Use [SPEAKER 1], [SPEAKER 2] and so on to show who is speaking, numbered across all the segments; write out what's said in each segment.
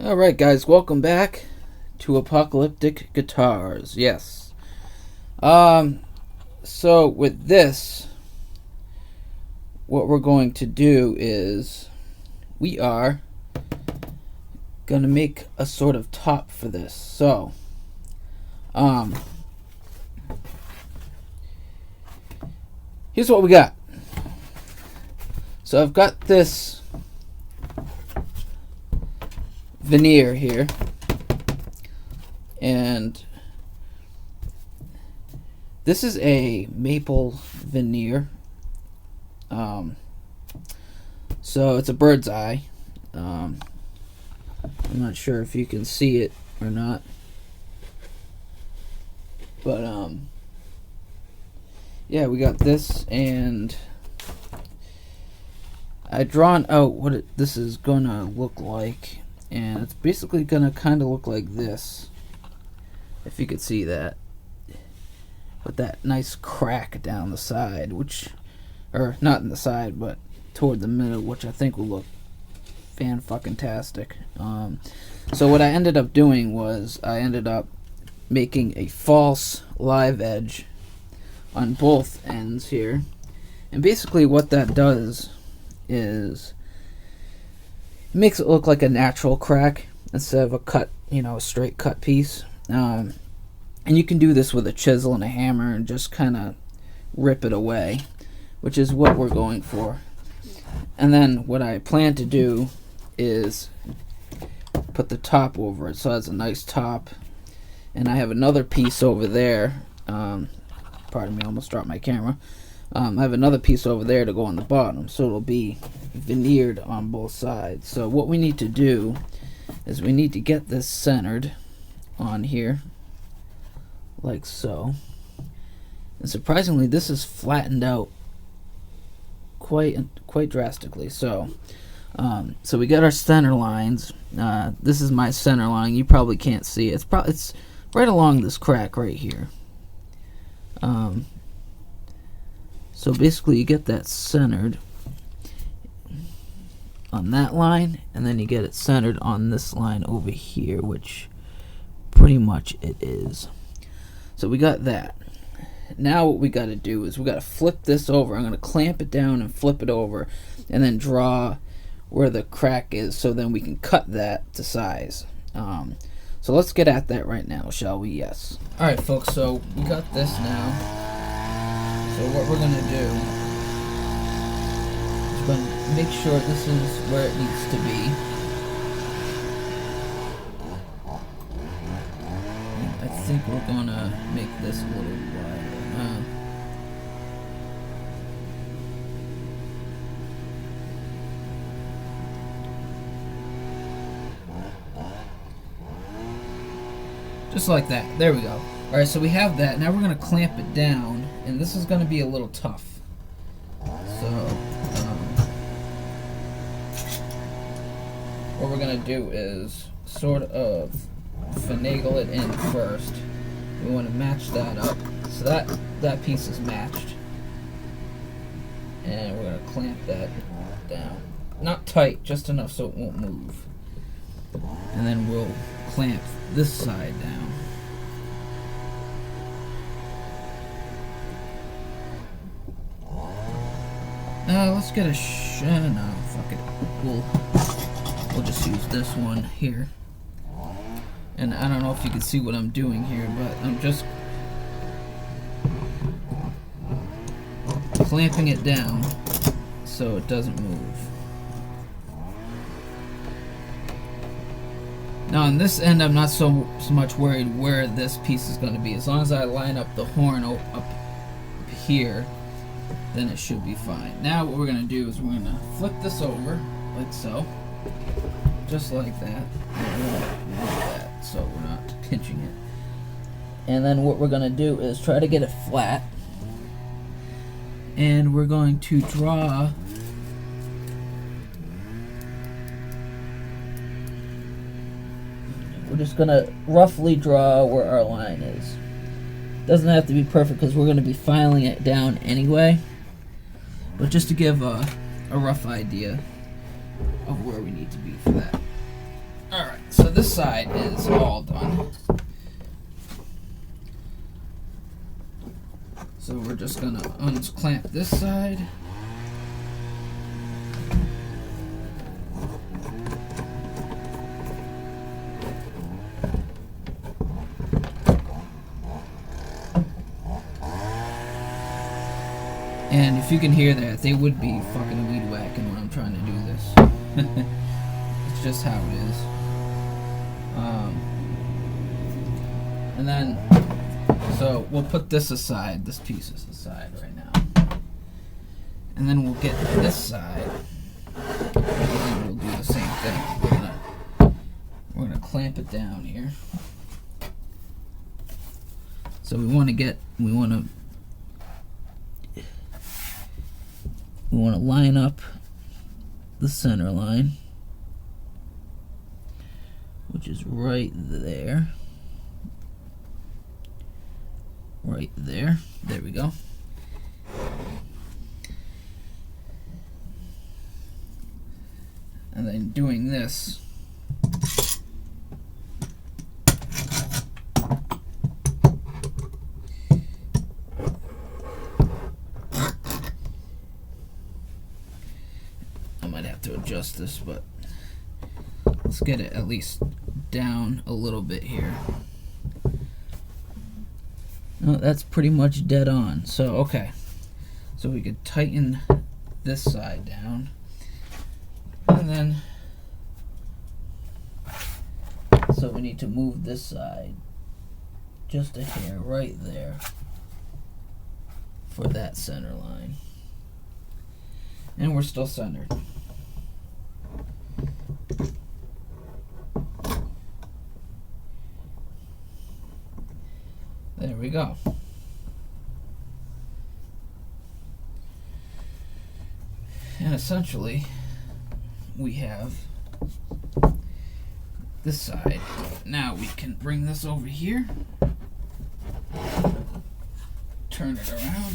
[SPEAKER 1] Alright guys, welcome back to Apocalyptic Guitars. Yes. So with this, what we're going to do is we are gonna make a sort of top for this. So here's what we got. So I've got this veneer here, and this is a maple veneer. So it's a bird's eye. I'm not sure if you can see it or not, but yeah, we got this, and I drawn out what this is gonna look like. And it's basically gonna kind of look like this, if you could see that, with that nice crack down the side, or not in the side, but toward the middle, which I think will look fan-fucking-tastic. So what I ended up doing was I ended up making a false live edge on both ends here, and basically what that does is makes it look like a natural crack instead of a cut, a straight cut piece. And you can do this with a chisel and a hammer and just kind of rip it away, which is what we're going for. And then what I plan to do is put the top over it so it's a nice top. And I have another piece over there. Pardon me, I almost dropped my camera. I have another piece over there to go on the bottom, so it'll be veneered on both sides. So what we need to do is we need to get this centered on here, like so. And surprisingly, this is flattened out quite drastically. So so we got our center lines. This is my center line. You probably can't see it. It's right along this crack right here. So basically you get that centered on that line, and then you get it centered on this line over here, which pretty much it is. So we got that. Now what we got to do is we got to flip this over. I'm going to clamp it down and flip it over, and then draw where the crack is, so then we can cut that to size. So let's get at that right now, shall we? Yes. Alright folks, so we got this now. So what we're going to do is we're going to make sure this is where it needs to be. And I think we're going to make this a little wider. Just like that. There we go. Alright, so we have that. Now we're going to clamp it down, and this is going to be a little tough. So, what we're going to do is sort of finagle it in first. We want to match that up. So that piece is matched. And we're going to clamp that down. Not tight, just enough so it won't move. And then we'll clamp this side down. Let's get a no, fuck it. We'll just use this one here. And I don't know if you can see what I'm doing here, but I'm just clamping it down so it doesn't move. Now on this end, I'm not so much worried where this piece is going to be. As long as I line up the horn up here, then it should be fine. Now what we're going to do is we're going to flip this over, like so. Just like that. So we're not pinching it. And then what we're going to do is try to get it flat. And we're going to draw we're just going to roughly draw where our line is. Doesn't have to be perfect because we're going to be filing it down anyway. But just to give a rough idea of where we need to be for that. Alright. this side is all done. So we're just gonna unclamp this side. And if you can hear that, they would be fucking weed whacking when I'm trying to do this. It's just how it is. And then, so we'll put this aside, this piece is aside right now. And then we'll get this side, and we'll do the same thing. We're gonna clamp it down here. So we want to line up the center line, which is right there. Right there. There we go. And then doing this, I might have to adjust this, but let's get it at least down a little bit here. No, that's pretty much dead on. So, okay. So we could tighten this side down. And then, so we need to move this side just a hair right there for that center line. And we're still centered. There we go. And essentially, we have this side. Now we can bring this over here, turn it around.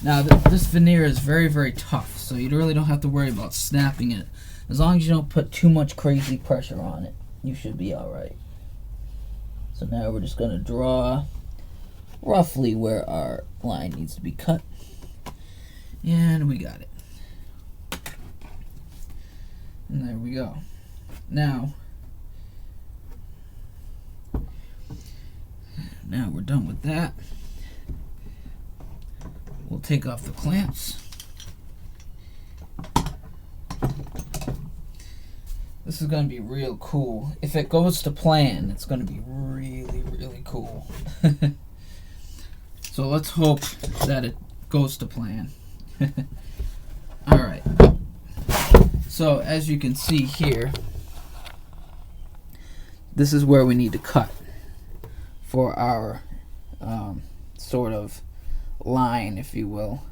[SPEAKER 1] Now this veneer is very, very tough, so you really don't have to worry about snapping it. As long as you don't put too much crazy pressure on it, you should be alright. So now we're just going to draw roughly where our line needs to be cut. And we got it. And there we go. Now we're done with that. We'll take off the clamps. This is going to be real cool. If it goes to plan, it's going to be really, really cool. So let's hope that it goes to plan. Alright. So as you can see here, this is where we need to cut for our sort of line, if you will.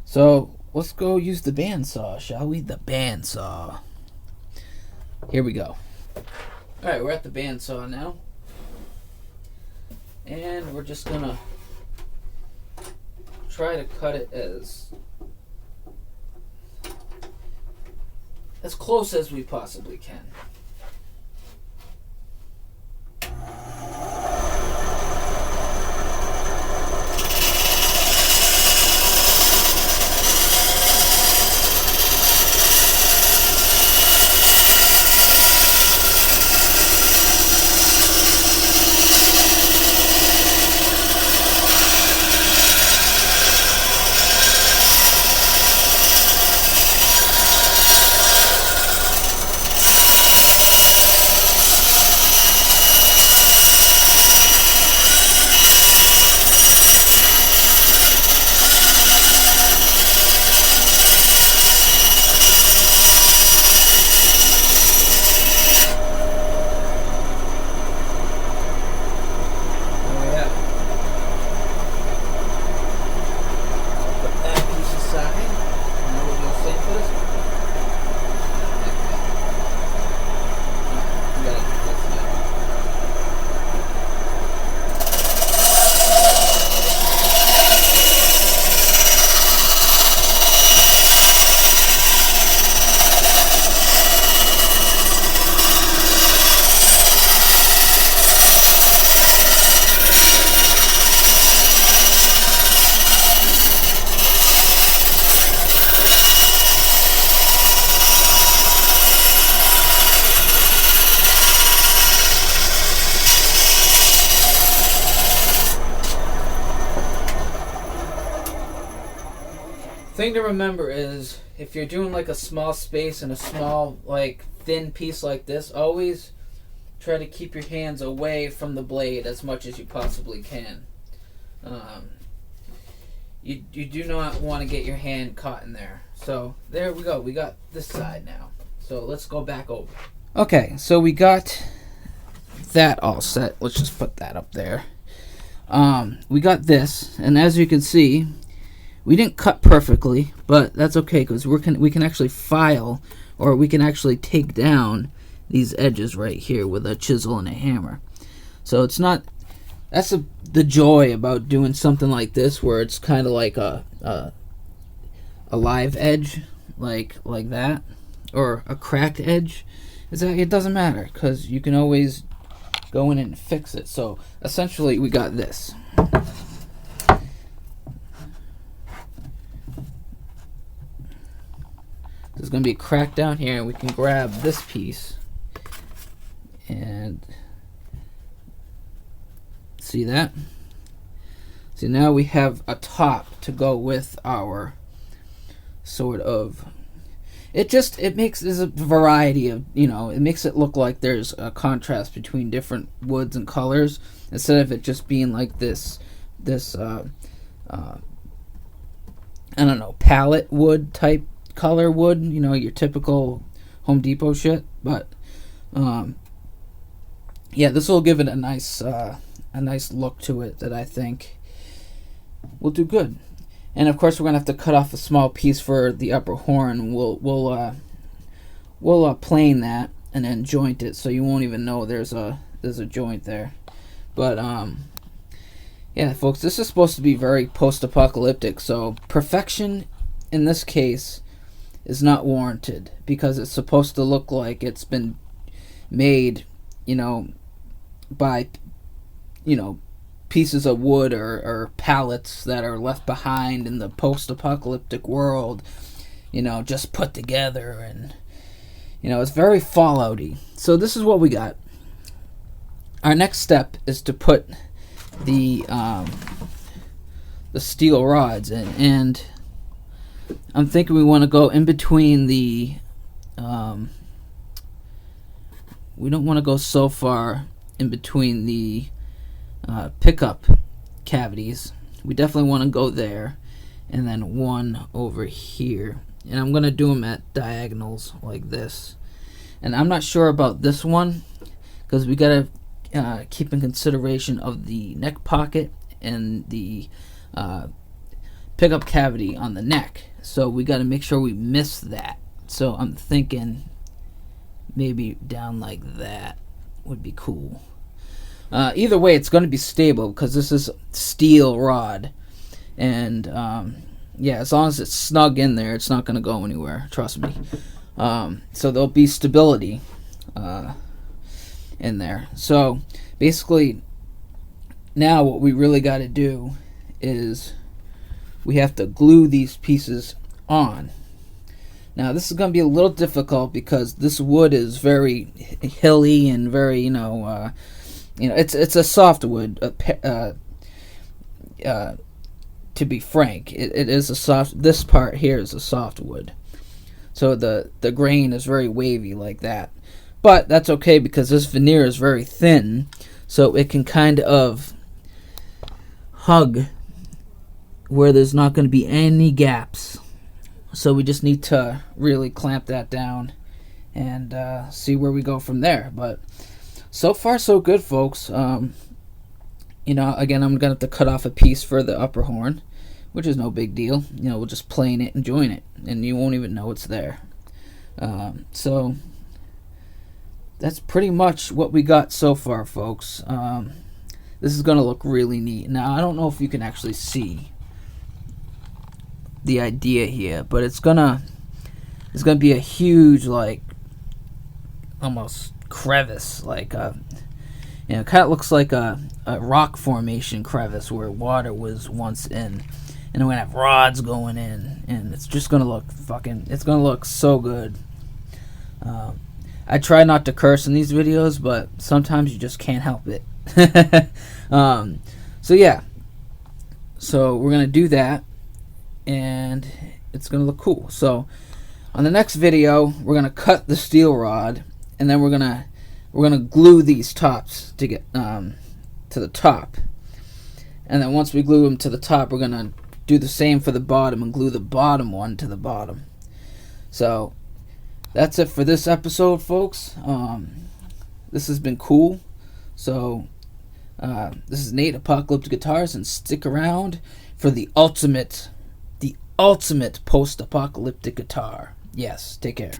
[SPEAKER 1] So let's go use the bandsaw, shall we? The bandsaw. Here we go. Alright, we're at the bandsaw now. And we're just gonna try to cut it as close as we possibly can. thing to remember is if you're doing like a small space and a small like thin piece like this, always try to keep your hands away from the blade as much as you possibly can. You do not want to get your hand caught in there. So there we go. We got this side now. So let's go back over. Okay, so we got that all set. Let's just put that up there. We got this, and as you can see, we didn't cut perfectly, but that's okay because we can actually file, or we can actually take down these edges right here with a chisel and a hammer. So it's not. That's the joy about doing something like this, where it's kind of like a live edge, like that, or a cracked edge. Is that it doesn't matter because you can always go in and fix it. So essentially, we got this. There's going to be a crack down here, and we can grab this piece and see that. See, now we have a top to go with our sort of. It makes there's a variety of, it makes it look like there's a contrast between different woods and colors instead of it just being like this I don't know, palette wood type color wood, your typical Home Depot shit. But yeah, this will give it a nice look to it that I think will do good. And of course, we're gonna have to cut off a small piece for the upper horn. We'll plane that and then joint it, so you won't even know there's a joint there. But yeah, folks, this is supposed to be very post-apocalyptic, so perfection in this case is not warranted because it's supposed to look like it's been made, by pieces of wood or pallets that are left behind in the post-apocalyptic world, just put together, and it's very Fallouty. So this is what we got. Our next step is to put the steel rods in, and I'm thinking we want to go in between the we don't want to go so far in between the pickup cavities. We definitely want to go there, and then one over here, and I'm going to do them at diagonals like this. And I'm not sure about this one because we got to keep in consideration of the neck pocket and the pickup cavity on the neck, so we got to make sure we miss that. So I'm thinking maybe down like that would be cool. Either way, it's going to be stable because this is steel rod, and yeah, as long as it's snug in there, it's not going to go anywhere. Trust me. So there'll be stability in there. So basically, now what we really got to do is we have to glue these pieces on. Now this is going to be a little difficult because this wood is very hilly and very, it's a soft wood. To be frank, it is a soft. This part here is a soft wood, so the grain is very wavy like that. But that's okay because this veneer is very thin, so it can kind of hug where there's not going to be any gaps. So we just need to really clamp that down and see where we go from there. But so far so good, folks. Again, I'm gonna have to cut off a piece for the upper horn, which is no big deal. We'll just plane it and join it, and you won't even know it's there. So that's pretty much what we got so far, folks. This is gonna look really neat. Now I don't know if you can actually see the idea here, but it's gonna be a huge, like, almost crevice, like kind of looks like a rock formation crevice where water was once in, and we're gonna have rods going in, and it's just gonna look it's gonna look so good. I try not to curse in these videos, but sometimes you just can't help it. So yeah, so we're gonna do that, and it's gonna look cool. So on the next video, we're gonna cut the steel rod, and then we're gonna glue these tops to get to the top. And then once we glue them to the top, we're gonna do the same for the bottom and glue the bottom one to the bottom. So that's it for this episode, folks. This has been cool. So this is Nate, Apocalyptic Guitars, and stick around for the ultimate post-apocalyptic guitar. Yes, take care.